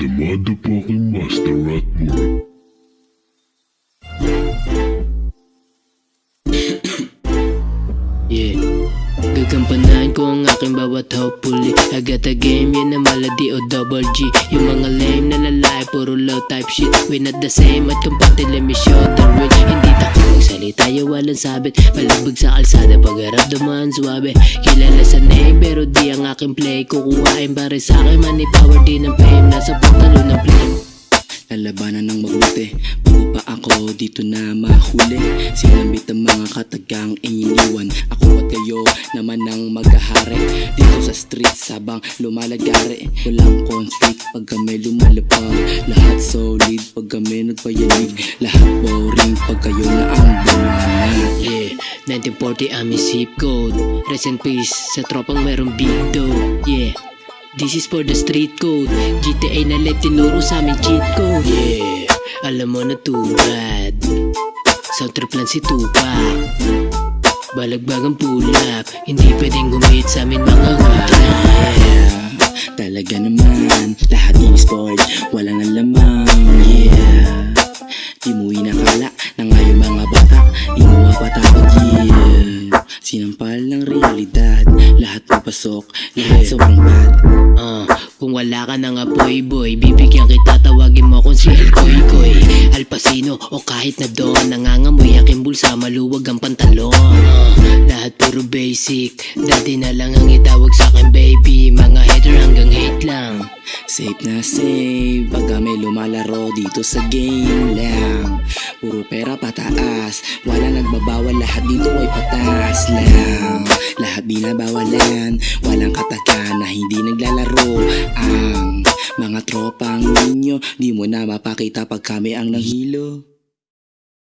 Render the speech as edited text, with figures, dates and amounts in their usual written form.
The motherfucking master at work. Yeah, gagampanan ko ang aking bawat hopefully. I got a game, yan ang malady o double G. Yung mga lame na lalaki, puro low type shit. We not the same at kumpante, let me show the real. Hindi takot magsalita, yung walang sabit. Malabag sa kalsada, pag-harap dumaan suwabe. Kilala sa name, pero di ang aking play. Kukuhain para sa akin, money power din ang fame. Nasa pantalo ng flame. Lalabanan ng mabuti, bago pa ako dito na mahuli. Sinambit ang mga katagang iniwan. Ako at kayo naman ang maghahari dito sa street sabang lumalagari. Walang conflict pag kami lumalapag. Lahat solid pag kami nagpayanig. Lahat boring pag kayo na ang bumanat. Yeah, 1940 aming zip code. Rest in peace sa tropang merong big dough. Yeah, this is for the street code. GTA na left tinuro sa aming cheat code. Yeah, alam mo na too bad. Sound trip lang si Tupac. Balagbag ang pulap. Hindi pwedeng gumit sa amin mga hula. Yeah, talaga naman lahat e-sport, walang alamang. Yeah, di mo inakala na ngayon mga bata di mo mapatakot. Yeah, sinampal ng realidad. Lahat papasok, lahat sobrang bad. Kung wala ka nang apoy boy, bibigyan kita, tawagin mo kung si El Koy Koy, Al Pacino o kahit na Don. Nangangamoy aking bulsa, maluwag ang pantalon. Lahat puro basic, dati na lang ang itawag sa akin baby. Mga hater hanggang hate lang. Safe na safe pag kami lumalaro dito sa game lang. Puro pera pataas, wala nagbabawal, lahat dito ay patas lang. Lahat binabawalan, walang katakan na hindi naglalaro. Ang mga tropang ninyo, di mo na mapakita pag kami ang nanghilo.